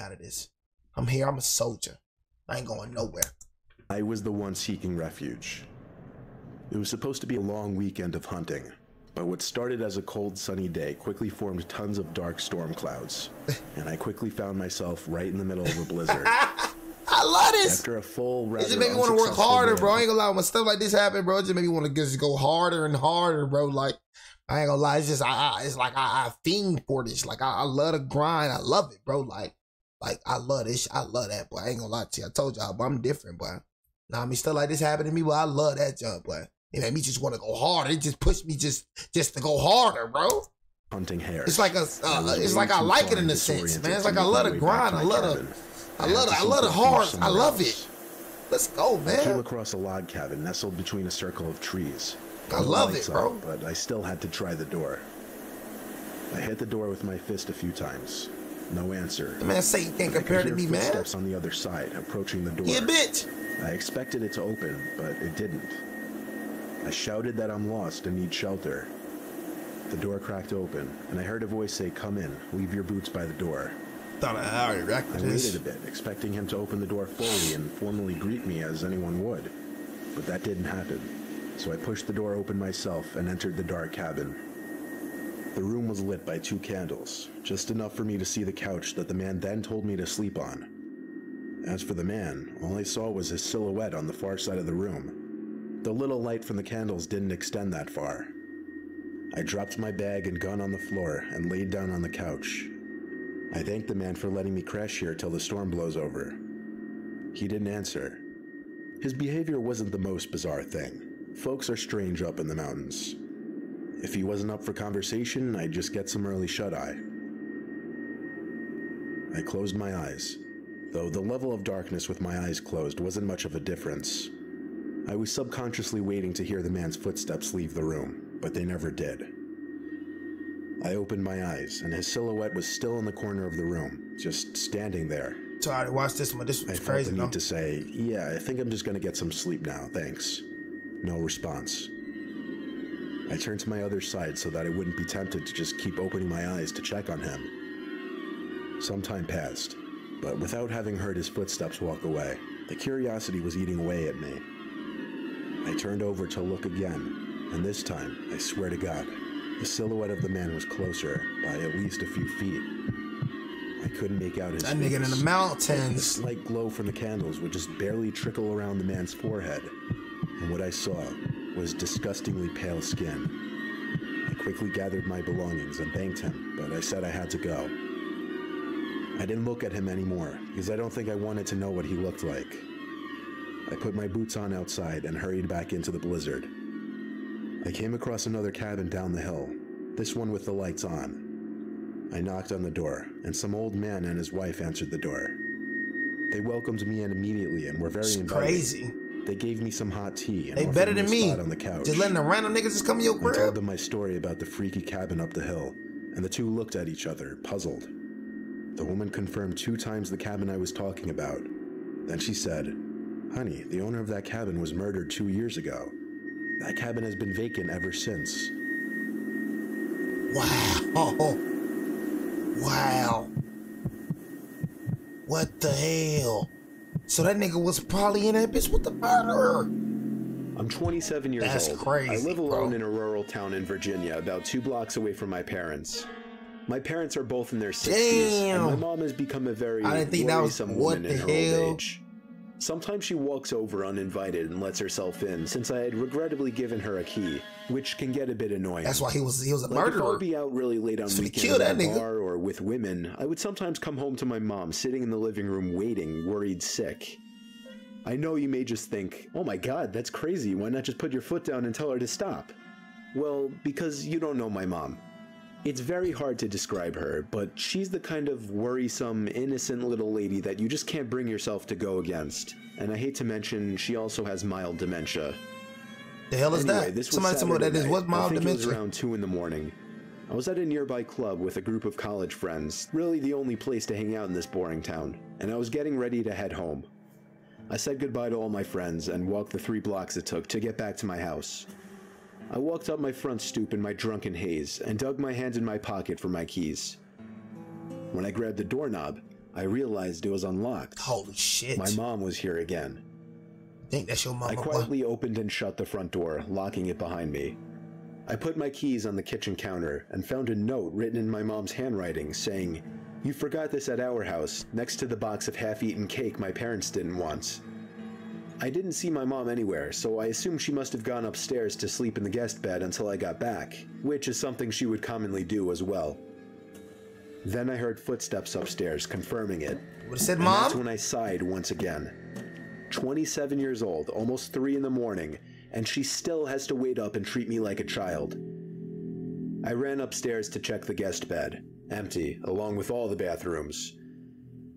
out of this. I'm here. I'm a soldier. I ain't going nowhere. I was the one seeking refuge. It was supposed to be a long weekend of hunting, but what started as a cold, sunny day quickly formed tons of dark storm clouds, and I quickly found myself right in the middle of a blizzard. I love this. After a full, it just made me want to work harder, bro. I ain't gonna lie. When stuff like this happen, bro, it just made me want to just go harder and harder, bro. Like, I ain't gonna lie. It's just, it's like I fiend for this. Like, I love the grind. I love it, bro. Like I love this. I love that, boy. I ain't gonna lie to you. I told y'all, but I'm different, boy. Now, I mean, stuff like this happened to me, but I love that jump, boy. It made me just want to go harder. It just pushed me just to go harder, bro. Hunting hares. It's like it's like I like it in a sense, man. It's like I love the grind. I love the hard. I love it. Let's go, man. I came across a log cabin nestled between a circle of trees. I love it, bro. But I still had to try the door. I hit the door with my fist a few times. No answer. The man say you can't compare to me, man. Footsteps on the other side, approaching the door. Yeah, bitch. I expected it to open, but it didn't. I shouted that I'm lost and need shelter. The door cracked open, and I heard a voice say, "Come in, leave your boots by the door." Thought I already recked this. I waited a bit, expecting him to open the door fully and formally greet me as anyone would. But that didn't happen. So I pushed the door open myself and entered the dark cabin. The room was lit by 2 candles, just enough for me to see the couch that the man then told me to sleep on. As for the man, all I saw was his silhouette on the far side of the room. The little light from the candles didn't extend that far. I dropped my bag and gun on the floor and laid down on the couch. I thanked the man for letting me crash here till the storm blows over. He didn't answer. His behavior wasn't the most bizarre thing. Folks are strange up in the mountains. If he wasn't up for conversation, I'd just get some early shut-eye. I closed my eyes, though the level of darkness with my eyes closed wasn't much of a difference. I was subconsciously waiting to hear the man's footsteps leave the room, but they never did. I opened my eyes, and his silhouette was still in the corner of the room, just standing there. Sorry to watch this one. This was crazy. I felt the need to say, "Yeah, I think I'm just gonna get some sleep now, thanks." No response. I turned to my other side so that I wouldn't be tempted to just keep opening my eyes to check on him. Some time passed, but without having heard his footsteps walk away, the curiosity was eating away at me. I turned over to look again, and this time, I swear to God, the silhouette of the man was closer by at least a few feet. I couldn't make out his face. That nigga in the mountains. The slight glow from the candles would just barely trickle around the man's forehead, and what I saw was disgustingly pale skin. I quickly gathered my belongings and thanked him, but I said I had to go. I didn't look at him anymore, because I don't think I wanted to know what he looked like. I put my boots on outside and hurried back into the blizzard. I came across another cabin down the hill, this one with the lights on. I knocked on the door, and some old man and his wife answered the door. They welcomed me in immediately and were very inviting. Crazy. They gave me some hot tea and they better than me. On the couch. Just letting the random niggas just come in your crib. I told them my story about the freaky cabin up the hill, and the two looked at each other, puzzled. The woman confirmed 2 times the cabin I was talking about. Then she said, "Honey, the owner of that cabin was murdered 2 years ago. That cabin has been vacant ever since." Wow. Wow. What the hell? So that nigga was probably in that bitch with the murderer. I'm 27 years old. That's crazy, I live alone bro. in a rural town in Virginia, about 2 blocks away from my parents. My parents are both in their 60s, and my mom has become a very worrisome woman in her old age. Sometimes she walks over uninvited and lets herself in, since I had regrettably given her a key, which can get a bit annoying. That's why he was a Like murderer. if I would be out really late on weekends at a bar or with women, I would sometimes come home to my mom sitting in the living room waiting, worried sick. I know you may just think, "Oh my god, that's crazy, why not just put your foot down and tell her to stop?" Well, because you don't know my mom. It's very hard to describe her, but she's the kind of worrisome, innocent little lady that you just can't bring yourself to go against. And I hate to mention, she also has mild dementia. The hell is anyway, that? This was Somebody tell me what that is. What's mild dementia? I think it was around 2 in the morning. I was at a nearby club with a group of college friends, really the only place to hang out in this boring town, and I was getting ready to head home. I said goodbye to all my friends and walked the 3 blocks it took to get back to my house. I walked up my front stoop in my drunken haze and dug my hands in my pocket for my keys. When I grabbed the doorknob, I realized it was unlocked. Holy shit. My mom was here again. Think that's your mama, I quietly opened and shut the front door, locking it behind me. I put my keys on the kitchen counter and found a note written in my mom's handwriting saying, "You forgot this at our house, next to the box of half-eaten cake my parents didn't want." I didn't see my mom anywhere, so I assumed she must have gone upstairs to sleep in the guest bed until I got back, which is something she would commonly do as well. Then I heard footsteps upstairs, confirming it. What said, and Mom? that's when I sighed once again. 27 years old, almost 3 in the morning, and she still has to wait up and treat me like a child. I ran upstairs to check the guest bed, empty, along with all the bathrooms.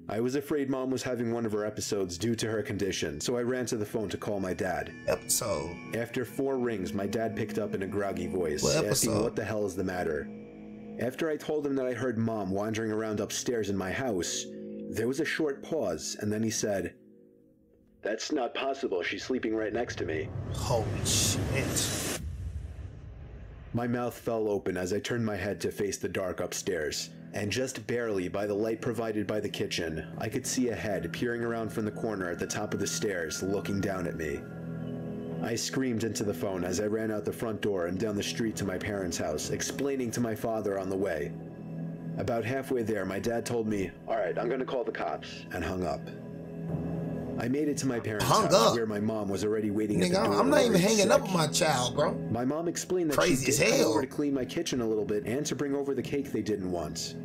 I was afraid Mom was having one of her episodes due to her condition, so I ran to the phone to call my dad. Episode. After 4 rings, my dad picked up in a groggy voice, What asking episode? what the hell is the matter. After I told him that I heard Mom wandering around upstairs in my house, there was a short pause, and then he said, "That's not possible, she's sleeping right next to me." Holy shit. My mouth fell open as I turned my head to face the dark upstairs, and just barely by the light provided by the kitchen, I could see a head peering around from the corner at the top of the stairs, looking down at me. I screamed into the phone as I ran out the front door and down the street to my parents' house, explaining to my father on the way. About halfway there, my dad told me, "All right, I'm gonna call the cops," and hung up. I made it to my parents' house where my mom was already waiting at the door. I'm not even hanging sick. up with my child, bro. My mom explained that Crazy she as did come hell. over to clean my kitchen a little bit and to bring over the cake they didn't want.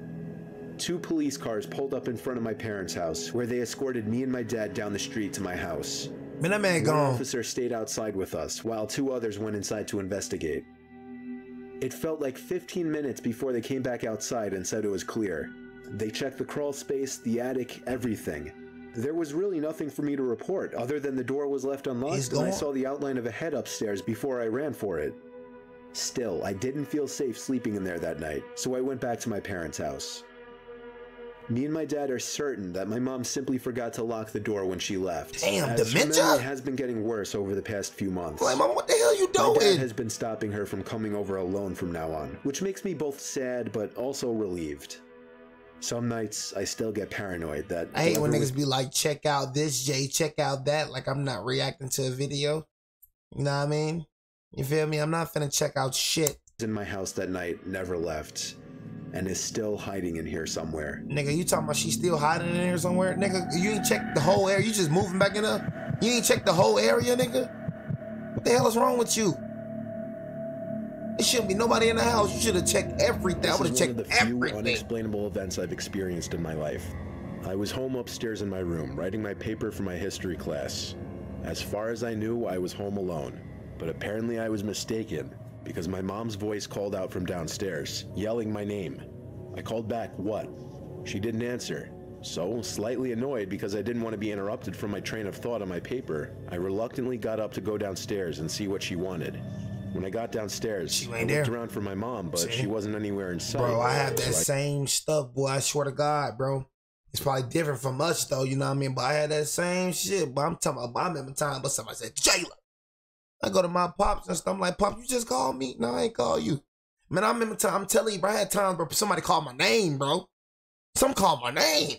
2 police cars pulled up in front of my parents' house, where they escorted me and my dad down the street to my house. Man, that man One gone. officer stayed outside with us, while 2 others went inside to investigate. It felt like 15 minutes before they came back outside and said it was clear. They checked the crawl space, the attic, everything. There was really nothing for me to report, other than the door was left unlocked and I saw the outline of a head upstairs before I ran for it. Still, I didn't feel safe sleeping in there that night, so I went back to my parents' house. Me and my dad are certain that my mom simply forgot to lock the door when she left. Damn, as dementia? her memory has been getting worse over the past few months. Like, Mom, what the hell you My dad doing? has been stopping her from coming over alone from now on, which makes me both sad but also relieved. Some nights, I still get paranoid that... I hate when whoever niggas be like, check out this, Jay, check out that. Like, I'm not reacting to a video. You know what I mean? You feel me? I'm not finna check out shit. in my house that night never left and is still hiding in here somewhere. Nigga, you talking about she's still hiding in here somewhere? Nigga, you ain't checked the whole area. You just moving back in there? You ain't checked the whole area, nigga? What the hell is wrong with you? There shouldn't be nobody in the house. You should have checked everything. I would have This is one checked of the few everything. unexplainable events I've experienced in my life. I was home upstairs in my room, writing my paper for my history class. As far as I knew, I was home alone. But apparently I was mistaken, because my mom's voice called out from downstairs, yelling my name. I called back, "What?" She didn't answer. So, slightly annoyed because I didn't want to be interrupted from my train of thought on my paper, I reluctantly got up to go downstairs and see what she wanted. When I got downstairs, I looked around for my mom, but she wasn't anywhere in sight. Bro, I have that So same stuff, boy. I swear to God, bro. It's probably different from us, though, you know what I mean? But I had that same shit. But I'm talking about, I remember time, but somebody said, Jayla. I go to my pops and stuff. I'm like, Pops, you just called me? No, I ain't call you. Man, I remember time, I'm telling you, bro, I had times where somebody called my name, bro. Some called my name.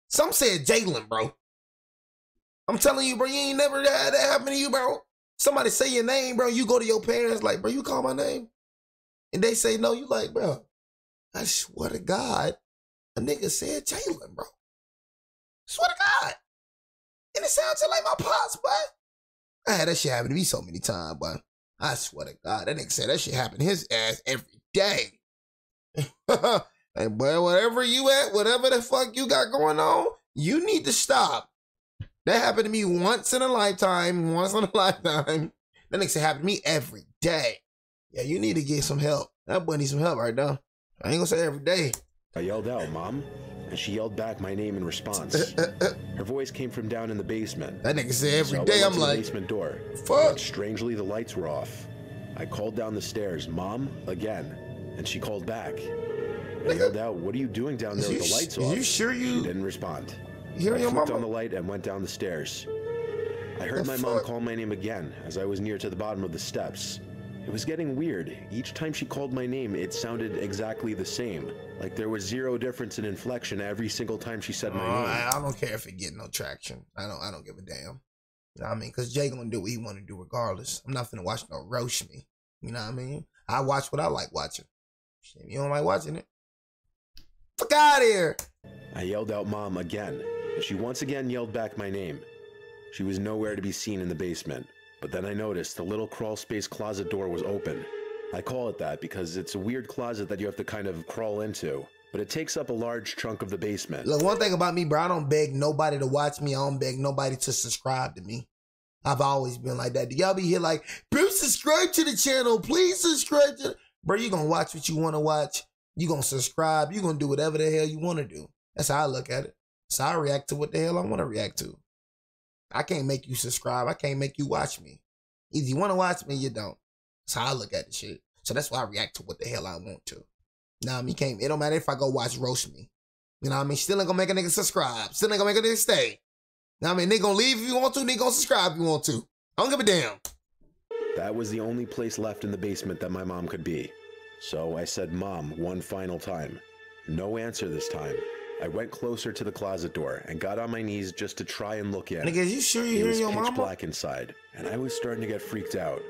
Some said Jalen, bro. I'm telling you, bro, you ain't never had that happen to you, bro. Somebody say your name, bro. You go to your parents, like, bro, you call my name? And they say no. You like, bro, I swear to God, a nigga said Jalen, bro. Swear to God. And it sounds just like my pops, boy. I had that shit happen to me so many times, boy. I swear to God, that nigga said that shit happen to his ass every day. Hey, boy, whatever you at, whatever the fuck you got going on, you need to stop. That happened to me once in a lifetime, That nigga said happen to me every day. Yeah, you need to get some help. That boy needs some help right now. I ain't gonna say every day. I yelled out, "Mom," and she yelled back my name in response. Her voice came from down in the basement. That nigga said every So day. I went I'm to like, the basement door. fuck. But strangely, the lights were off. I called down the stairs, "Mom," again, and she called back. I yelled out, "What are you doing down there with the lights off?" You sure you? She didn't respond. Hear I your flipped mama? on the light and went down the stairs. I heard The my mom fuck? call my name again as I was near to the bottom of the steps. It was getting weird. Each time she called my name, it sounded exactly the same. Like there was zero difference in inflection every single time she said my name. I don't care if it get no traction. I don't give a damn. You know what I mean? Because Jay gonna do what he want to do regardless. I'm not finna watch no roast me. You know what I mean? I watch what I like watching. Shit, if you don't like watching it, fuck out of here. I yelled out Mom again, and she once again yelled back my name. She was nowhere to be seen in the basement, but then I noticed the little crawl space closet door was open. I call it that because it's a weird closet that you have to kind of crawl into, but it takes up a large chunk of the basement. Look, one thing about me, bro, I don't beg nobody to watch me. I don't beg nobody to subscribe to me. I've always been like that. Do y'all be here like, bro, subscribe to the channel. Please subscribe to Bro, you gonna watch what you want to watch. You gonna subscribe. You gonna do whatever the hell you want to do. That's how I look at it. So I react to what the hell I want to react to. I can't make you subscribe. I can't make you watch me. Either you want to watch me, you don't. That's how I look at the shit. So that's why I react to what the hell I want to. Now, it don't matter if I go watch roast me. You know what I mean? Still ain't gonna make a nigga subscribe. Still ain't gonna make a nigga stay. Now, I mean, nigga gonna leave if you want to, nigga gonna subscribe if you want to. I don't give a damn. That was the only place left in the basement that my mom could be. So I said Mom one final time. No answer this time. I went closer to the closet door and got on my knees just to try and look in. Nigga, you sure you're hearing your mama? It was pitch black inside, and I was starting to get freaked out.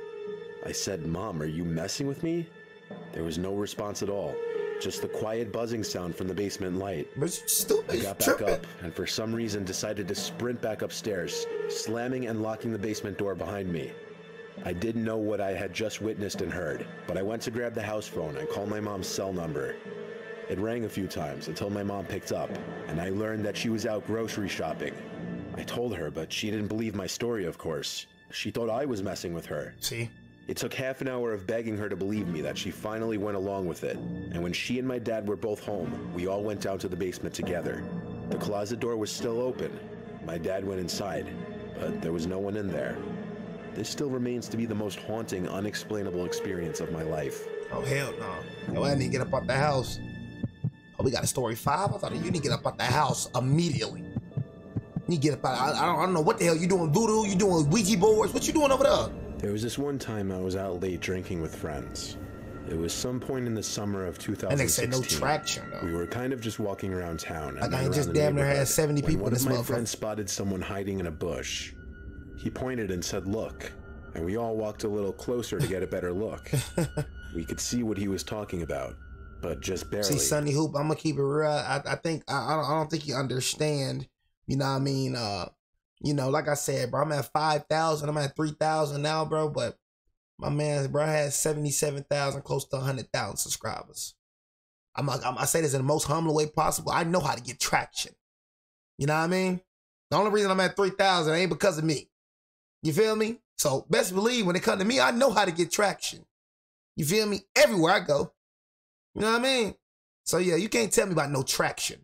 I said, Mom, are you messing with me? There was no response at all. Just the quiet buzzing sound from the basement light. But you're stupid. I got back up and for some reason decided to sprint back upstairs, slamming and locking the basement door behind me. I didn't know what I had just witnessed and heard, but I went to grab the house phone and call my mom's cell number. It rang a few times until my mom picked up, and I learned that she was out grocery shopping. I told her, but she didn't believe my story, of course. She thought I was messing with her. See? It took half an hour of begging her to believe me that she finally went along with it, and when she and my dad were both home, we all went down to the basement together. The closet door was still open. My dad went inside, but there was no one in there. This still remains to be the most haunting, unexplainable experience of my life. Oh, hell no. Yo, I need to get up out the house. Oh, we got a story 5? I thought you need to get up out the house immediately. You need to get up out. I don't know what the hell you doing, voodoo? You doing Ouija boards? What you doing over there? There was this one time I was out late drinking with friends. It was some point in the summer of 2016. And they said no traction, though. We were kind of just walking around town. Like I ain't just damn near had 70 people in this motherfucker. One of my friends spotted someone hiding in a bush. He pointed and said, "Look," and we all walked a little closer to get a better look. We could see what he was talking about, but just barely. See, Sonny Hoop, I'm gonna keep it real. I don't think you understand. You know what I mean? You know, like I said, bro, I'm at 5,000. I'm at 3,000 now, bro. But my man, bro, has 77,000, close to 100,000 subscribers. I say this in the most humble way possible. I know how to get traction. You know what I mean? The only reason I'm at 3,000 ain't because of me. You feel me? So best believe when it comes to me, I know how to get traction. You feel me? Everywhere I go. You know what I mean? So yeah, you can't tell me about no traction.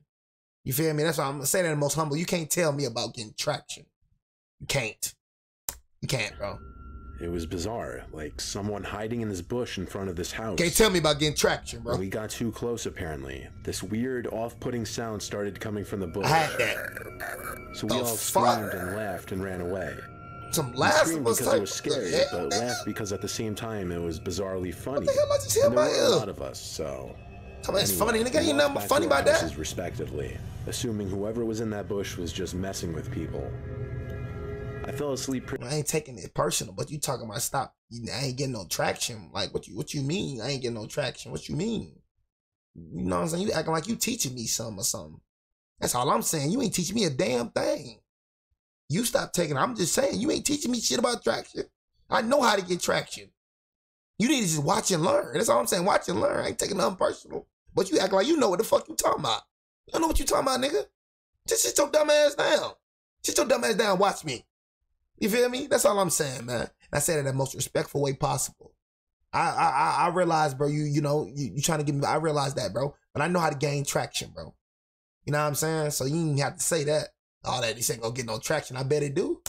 You feel me? That's why I'm gonna say that in the most humble. You can't tell me about getting traction. You can't. You can't, bro. It was bizarre, like someone hiding in this bush in front of this house. Can't tell me about getting traction, bro. We got too close, apparently. This weird, off-putting sound started coming from the bush. I had that. So we all screamed and laughed and ran away. Some laughs screamed because I was scared, but laughed because at the same time it was bizarrely funny. What the hell I just hear and there about were you? a lot of us, so... It's funny, nigga. Ain't nothing funny about that. Respectively, assuming whoever was in that bush was just messing with people. I fell asleep. I ain't taking it personal, but you talking about stop. I ain't getting no traction. Like what you mean? I ain't getting no traction. What you mean? You know what I'm saying? You acting like you teaching me something or something. That's all I'm saying. You ain't teaching me a damn thing. You stop taking it. I'm just saying you ain't teaching me shit about traction. I know how to get traction. You need to just watch and learn. That's all I'm saying. Watch and learn. I ain't taking nothing personal. But you act like you know what the fuck you talking about. You don't know what you talking about, nigga. Just sit your dumb ass down. Sit your dumb ass down. Watch me. You feel me? That's all I'm saying, man. And I said it in the most respectful way possible. I realize, bro, you trying to give me, I realize that, bro. But I know how to gain traction, bro. You know what I'm saying? So you didn't have to say that. All that, this ain't gonna get no traction. I bet it do.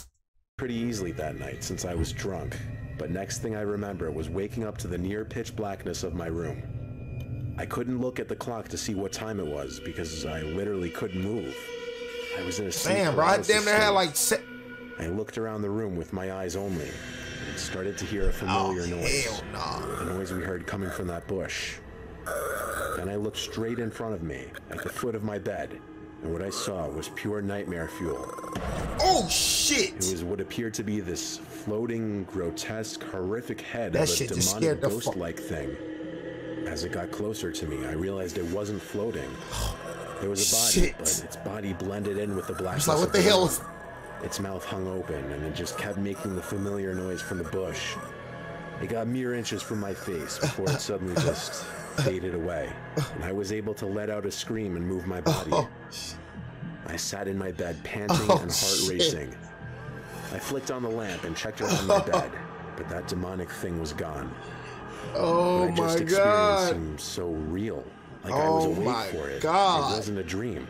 Pretty easily that night since I was drunk. But next thing I remember was waking up to the near pitch blackness of my room. I couldn't look at the clock to see what time it was because I literally couldn't move. I was in a sleep damn, bro, I damn near had like... I looked around the room with my eyes only. and started to hear a familiar noise. Hell no. A noise we heard coming from that bush. Then I looked straight in front of me, at the foot of my bed, and what I saw was pure nightmare fuel. Oh shit! It was what appeared to be this floating, grotesque, horrific head That of a shit just demonic scared the ghost-like thing. As it got closer to me, I realized it wasn't floating. There was a body, Shit. but its body blended in with the blackness. It's like, what the hell is... Its mouth hung open, and it just kept making the familiar noise from the bush. It got mere inches from my face before it suddenly just faded away, and I was able to let out a scream and move my body. I sat in my bed, panting and heart racing. I flicked on the lamp and checked around my bed, but that demonic thing was gone. Oh What I just my experienced god! seemed so real, like I was Oh awake my for it. God. It wasn't a dream.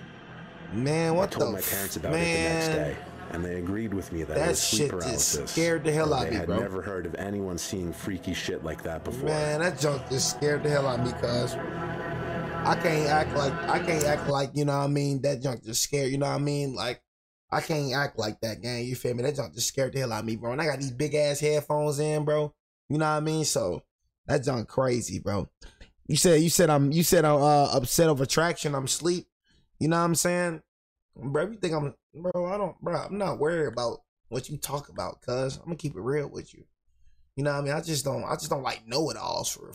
Man, what I told the my parents about man? it the next day, and they agreed with me that it That was sleep shit paralysis. just scared the hell out of They me, had bro. never heard of anyone seeing freaky shit like that before. Man, that junk just scared the hell out of me, cuz I can't act like, you know what I mean, that junk just scared, you know what I mean? Like, I can't act like that, gang, you feel me? That junk just scared the hell out of me, bro. And I got these big ass headphones in, bro. You know what I mean? So that junk crazy, bro. You said I'm upset of attraction, I'm asleep. You know what I'm saying? Bro, you think I'm not worried about what you talk about, cuz I'm gonna keep it real with you. You know what I mean? I just don't like know-it-alls for